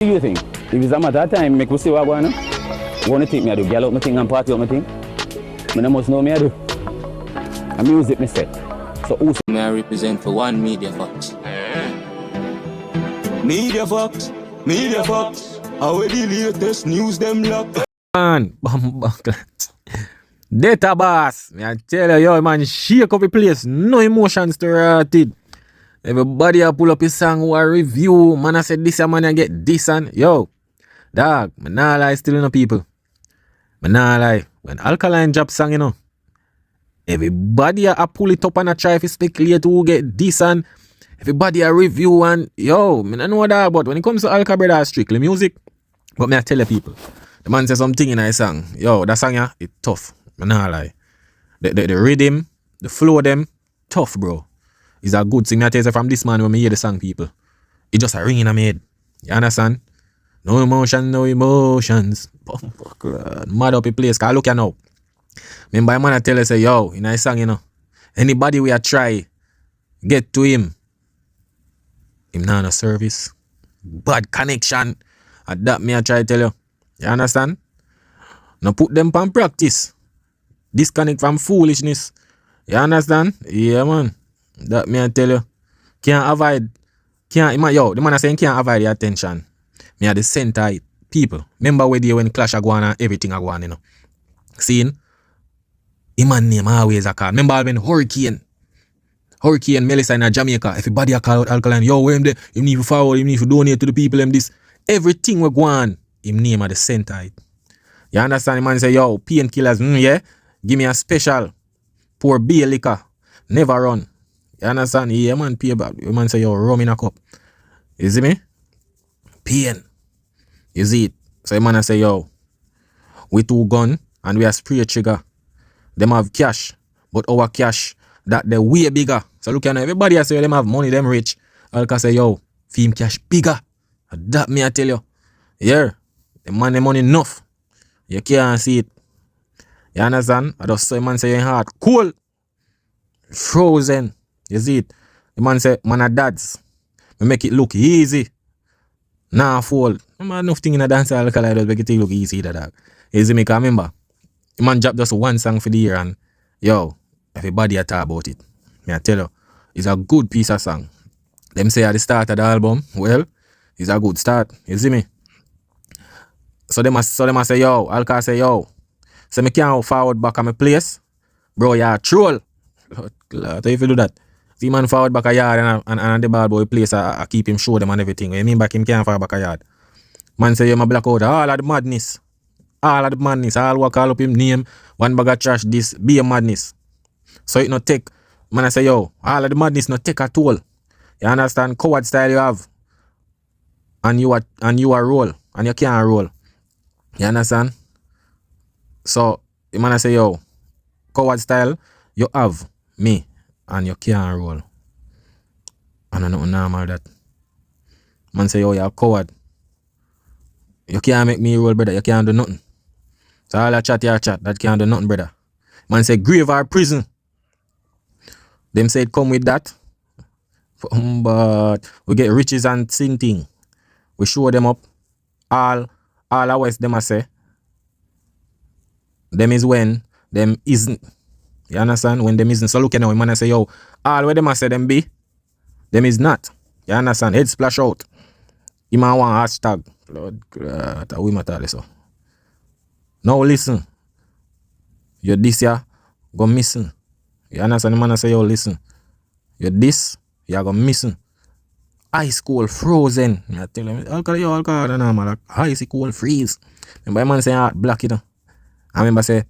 do you think? If it's a matter of time, make we see what going on. What do you think me I do? Girl up my thing and party up my thing? I must know me I do. And music me say. So who may I represent for one Media Fox? Media Fox, Media Fox. How the latest news them lock? Man, Data boss, I tell you, yo, man, shake up the place. No emotions to rot it. Everybody a pull up his song or review. Man, I said this a man I get this and yo, dog, man, nah lie still no people. Man, nah lie. When Alkaline drop song, you know, everybody a pull it up and a try to speculate who get this and everybody a review and yo, man, I know that, but when it comes to Alka brother, strictly music. But me I tell you people, the man says something in his song. Yo, that song yeah, it tough. Man, nah lie. The rhythm, the flow them, tough, bro. It's a good thing. I tell you from this man when me hear the song, people. It just a ring in my head. You understand? No emotion, no emotions. Mad up a place. Cause look you now. Remember, man I tell you say, yo, in a song, you know, anybody we a try get to him not no service. Bad connection. And that me I try to tell you. You understand? Now put them on practice. Disconnect from foolishness. You understand? Yeah, man. That me I tell you. Can't avoid. Yo, the man I saying can't avoid the attention. Me at the center people. Remember where they when clash a go on and everything a go on, you know. Seeing? The man name always a call. Remember when Hurricane, Melissa in Jamaica. Everybody a call out Alkaline. Yo, where him there? You need to forward, you need to donate to the people them this. Everything we go on, him name at the center. You understand? The man say, yo, painkillers, yeah? Give me a special. Pour beer liquor. Never run. You understand? Yeah, man, pay back. The man say, yo, rum in a cup. You see me? Pain. You see it? So the man say, yo, we two gun and we a spray trigger. Them have cash. But our cash, that they way bigger. So look at everybody say them have money, them rich. Alka say, yo, film cash bigger. That me I tell you. Yeah. The man, the money enough. You can't see it. You understand? I just say man say your heart cool. Frozen. You see it? The man say, man a dads. We make it look easy. Nah fall. Man enough thing in a dance Alkaline does make it look easy that dog. You see me? Cause remember, the man dropped just one song for the year and yo, everybody a talk about it. Me I tell you, it's a good piece of song. Them say at the start of the album, well, it's a good start. You see me? So them a say, yo, Alka say, yo, so me can't forward back at my place. Bro, you're a troll. Lord, if you do that. See man forward back a yard and the bad boy place I keep him show them and everything. You mean back him can't forward back a yard. Man say, you my black out all of the madness. All of the madness. All what call up him name. One bag of trash this. Be a madness. So it not take. Man I say, yo, all of the madness not take at all. You understand? Coward style you have. And you are roll. And you can't roll. You understand? So, the man I say, yo, coward style, you have me and you can't roll. And I know normal that. Man say, yo, you're a coward. You can't make me roll, brother. You can't do nothing. So all that chat, that can't do nothing, brother. Man say, grave or prison. Them say it come with that. But we get riches and sing thing. We show them up. All hours them I say. Them is when them isn't. You understand? When them isn't. So look at now, man I say, yo, all where them I say them be, them is not. You understand? Head splash out. You man want hashtag. Lord God, we matter so. Now listen. You this ya go missing. You understand? The man I say, yo, listen. You this, you go missing. Ice cold frozen. I tell him, alcohol, no, man, like ice cold freeze. Remember the man say heart black, you know. I remember say,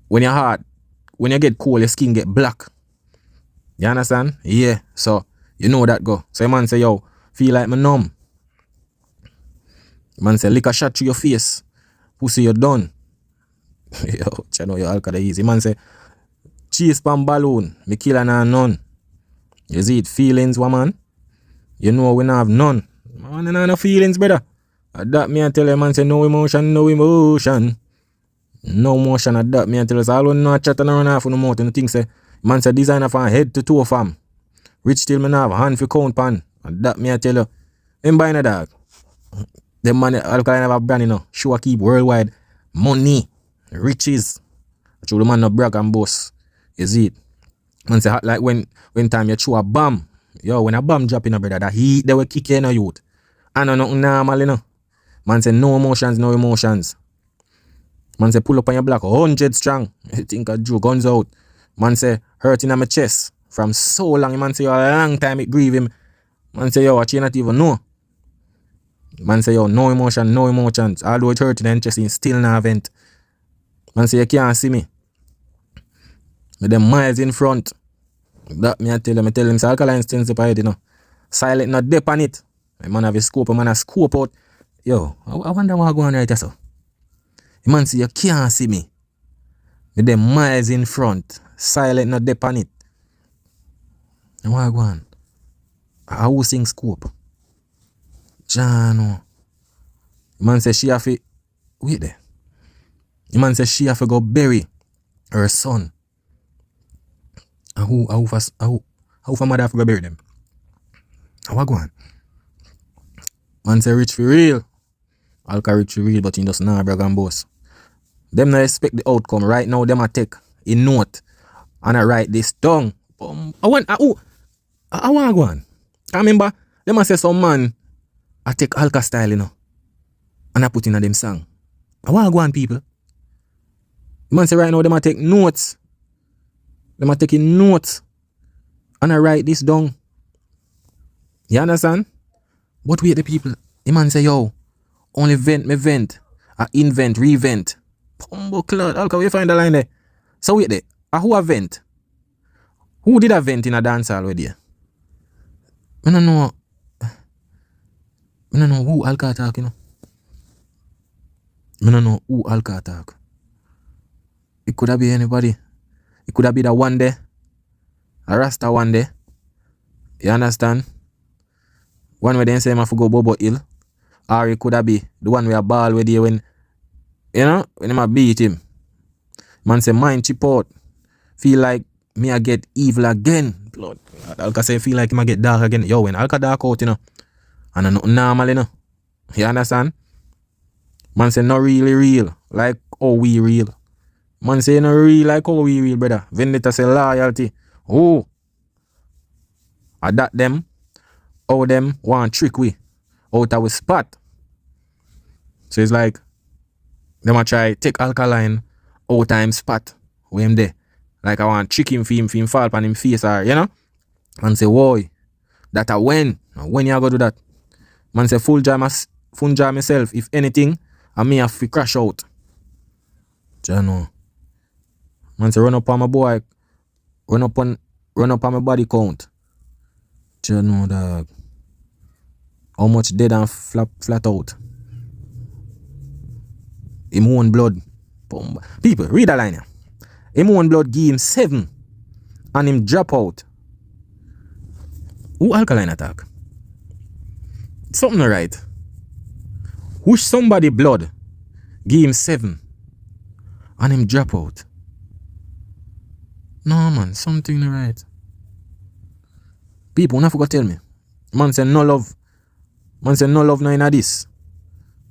when you get cold, your skin get black. You understand? Yeah. So, you know that go. So the man say, yo, feel like me numb. The man say, lick a shot through your face. Pussy, you done. Yo, you know your alcohol easy. The man say, chase pan balloon. Me kill and none. You see it? Feelings, woman. You know we don't have none. Man, you know no feelings, brother. That me I tell you, man say no emotion, no emotion. No emotion at that. Me I tell us all when no chat and run off on the mouth and things say, man say designer from head to toe fam. Rich till me have hand for count pan. And that me I tell you, him buying a dog. The man Alkaline have a brand, you know. Sure keep worldwide. Money. Riches. Actually, the man no brag and boss. You see it? Man say like when time you throw a bomb. Yo, when a bomb drop in a brother, that heat they will kick you in a youth. And nothing normal, you know. Man say no emotions, no emotions. Man say pull up on your block 100 strong. You think I drew guns out. Man say hurting on my chest. From so long, man say yo, a long time it grieve him. Man say yo, what you not even know. Man say yo, no emotion, no emotions. Although it hurting and chest, still not vent. Man say you can't see me. With them miles in front. That me I tell him say Alkaline things up ahead, you know. Silent not dip on it. The man have a scope, a man have scope out. Yo, I wonder what going on right there, so. The man say you can't see me. With them miles in front. Silent not dip on it. And what go on? How sing scope? Jano. The man say she have to wait there. The man say she have to go bury her son. And how for mother have to go bury them? And what go on? Man say rich for real. Alka rich for real, but he just not brag and boss. Them not expect the outcome. Right now, them a take a note and I write this down. I want go on. I remember them a say some man I take Alka style, you know, and I put in a them song. I want go on, people. The man say right now them a take notes. Them a taking notes and I write this down. You understand? But wait the people. The man say yo, only vent. I invent, revent. Pumbo cloud. Alka, where you find the line there? So wait there. Who a vent? Who did a vent in a dance already? I don't know. I don't know who Alka talk, you know. I don't know who Alka talk. It could have been anybody. It could have been a one day. A Rasta one day. You understand? One where they say him have to go Bobo Hill. Or it could have been the one where a ball with you when, you know, when him a beat him. Man say mind chip out. Feel like me I get evil again. Blood. Alka say feel like him I get dark again. Yo, when Alka dark out, you know. And nothing normal, you know. You understand? Man say not really real. Like how we real. Man say no real like how we real, brother. Vendetta say loyalty. Oh. I that them. How them want trick we. Out of we spot. So it's like them a try take Alkaline out time spot. Where him there. Like I want trick him for him fall on him face or you know. Man say why? That a when you go do that? Man say full jar myself. If anything, I may have to crash out. Do you know? Man say run up on my boy. Run up on my body count. Do you know, dog? How much dead and flat out? Him own blood. People, read the line here. Him own blood give him 7 and him drop out. Who Alkaline attack? Something right. Wish somebody blood give him 7 and him drop out. No man, something right. People not forgot tell me. Man say no love. Man say no love no in this.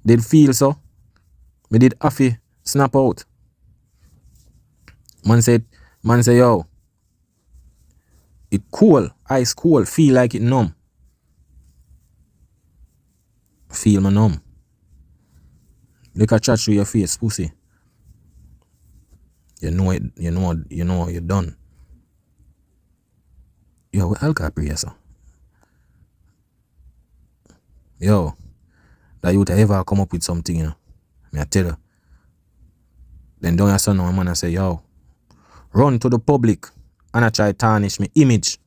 Did feel so. Me did affy snap out. Man say yo. It cool, ice cold, feel like it numb. Feel me numb. Look at chat through your face, pussy. You know it, you know you're done. Yo, we Alka pray, so. Yo, that you would ever come up with something, you know. Me I tell you. Then don't your son no man and say, yo, run to the public and I try tarnish me image.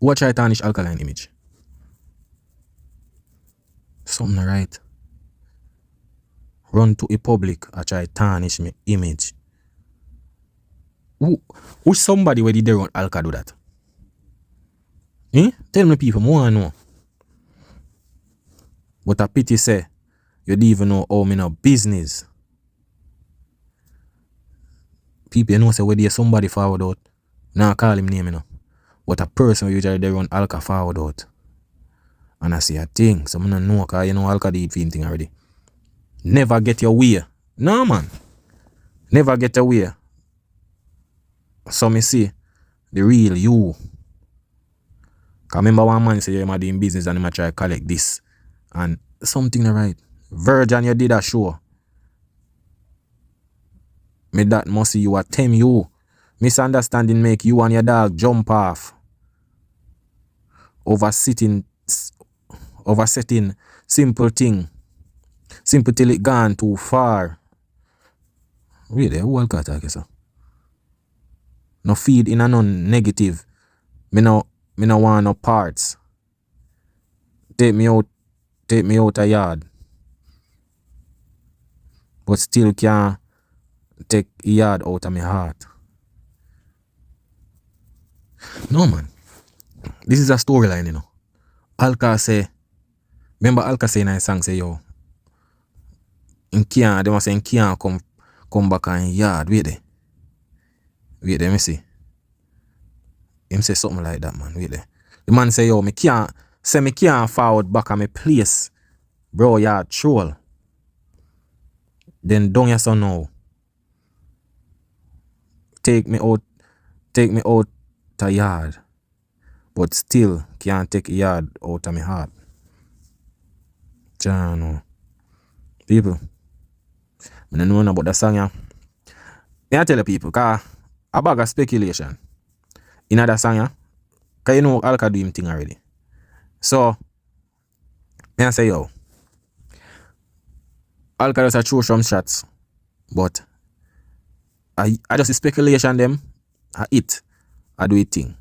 Who try tarnish Alkaline image? Something right. Run to a public and try tarnish me image. Who somebody where did they run Alka do that? Tell me people, more I know. But a pity say, you don't even know how me no business. People you know say where there somebody forward out. Now call him name, you know. But a person usually they run Alka forward out. And I say a thing. So I don't know because you know Alkaline feeling thing already. Never get your way. No man. Never get away. So me see the real you. Cause remember one man say you're doing business and him try to collect this. And something right. Virgin you did a show. Me that must see you attempt you. Misunderstanding make you and your dog jump off. Oversetting simple thing. Simple till it gone too far. Really, who will cut that, so? No feed in a none negative. Me no want no parts. Take me out a yard. But still can't take a yard out of my heart. No man. This is a storyline, you know. Alka say, remember Alka say in a song say yo. They must say in can't come back in yard. Wait there, me see. Him say something like that, man. Wait there. The man say, yo, me can't forward back at my place. Bro, yeah, troll. Then don't you so now. Take me out the yard. But still can't take a yard out of my heart. Jano. People. I don't know about the song, yeah. I tell the people, cause a bag of speculation. In that song, yeah. Cause you know Alka do him thing already. So I say yo. Alka just throw some shots. But I just speculation them. I do it thing.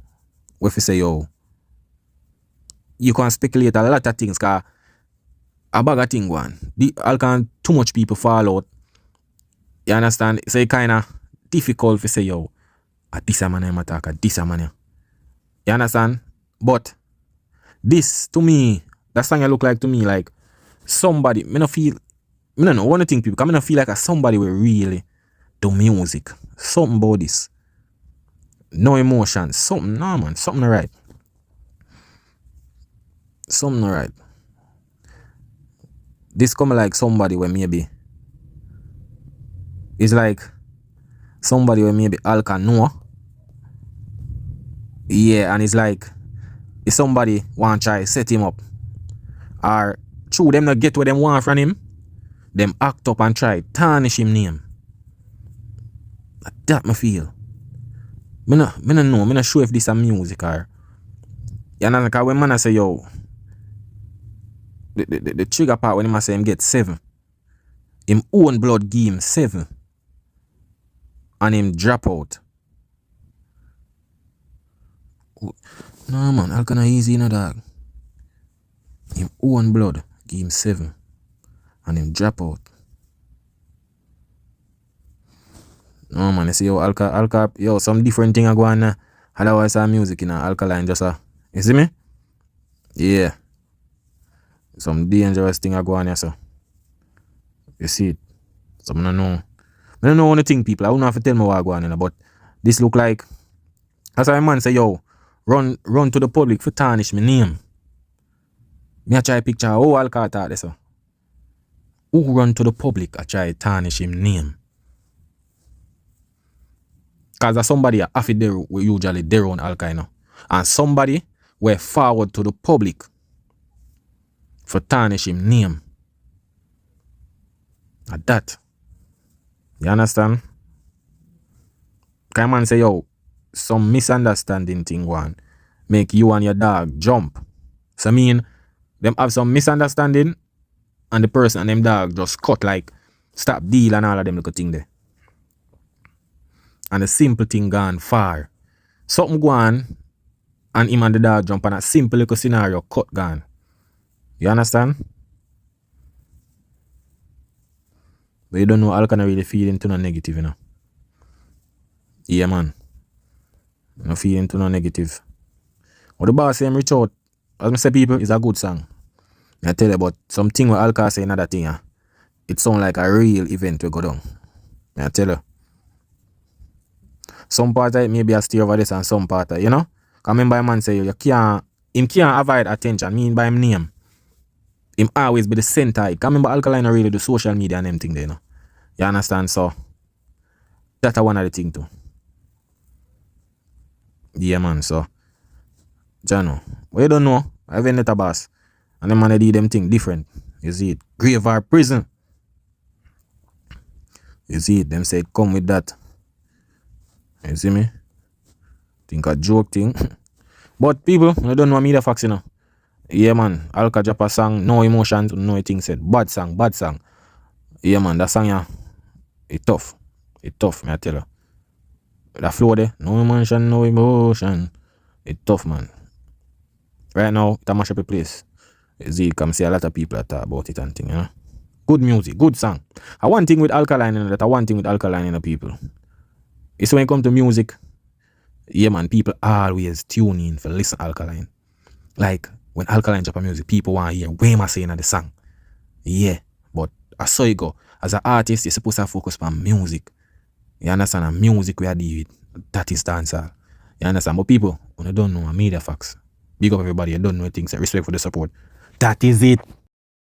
If you say yo, you can speculate a lot of things cause a bag of thing one. The Alka too much people fall out. You understand? So it kinda difficult to say yo, at this man I'm attack, at this man. You understand? But this to me, that song look like to me like somebody, I don't know, one thing people, I don't feel like somebody will really do music. Something about this. No emotion. Something, no man, something right. Something right. This come like somebody where maybe it's like somebody where maybe Alka know. Yeah, and it's like if somebody want to try set him up or through them not get what them want from him, them act up and try tarnish him name. That me feel. Me no know. Me not sure if this a music or you know, because when man I say yo, the trigger part when him say him get 7, him own blood give him 7, and him drop out. No man, how can I easy in a dog? Him own blood give him 7, and him drop out. No man, I see yo Alka, yo some different thing I go on. Otherwise our music in Alkaline just you see me? Yeah. Some dangerous thing I go on here, so. You see it. So I don't know. I don't know anything people. I don't have to tell me what I go on here, but this look like that's why a man say, yo, run to the public for tarnish my name. Me I try picture how Alka thought this. Who run to the public I try tarnish him name? Cause there's somebody after there we usually there on Alka, you know. And somebody were forward to the public for tarnish him name. At that. You understand? Can man say, yo, some misunderstanding thing one make you and your dog jump. So I mean, them have some misunderstanding and the person and them dog just cut like stop deal and all of them little thing there. And the simple thing gone far. Something go on and him and the dog jump on a simple little scenario cut gone. You understand? But you don't know Alka really feel into no negative, you know. Yeah man. No feel into no negative. What the boss say him reach out, as I say people, it's a good song. I tell you about something where Alka say another thing, it sound like a real event we go down. I tell you. Some part of it maybe I stay over this and some part of it, you know? Cause remember a man say you can't him can't avoid attention, mean by him name. Him always be the center. I remember Alkaline really do social media and them thing there, you know. You understand? So that's one of the thing too. Yeah, man. So, Jano, we don't know. I have a boss. And them man they do them thing different. You see it? Grave or prison. You see it? Them say come with that. You see me? Think a joke thing. But people, I don't know media facts, you know. Yeah, man. Alka drop a song, no emotions, no thing said. Bad song, bad song. Yeah, man. That song, yeah, it tough. It tough, me I tell you. That flow there, no emotion, no emotion. It tough, man. Right now, it a mash up a place. You see, come see a lot of people that talk about it and thing, you know. Good music, good song. I one thing with Alkaline, you know, that I one thing with Alkaline, you know, people. It's when it comes to music, yeah, man, people always tune in for listen Alkaline. Like, when Alkaline drop a music, people want to hear what am I saying in the song. Yeah, but I saw you go. As an artist, you're supposed to focus on music. You understand? And music we are dealing with, that is dancehall. You understand? But people, when you don't know media facts, big up everybody, you don't know things, respect for the support. That is it.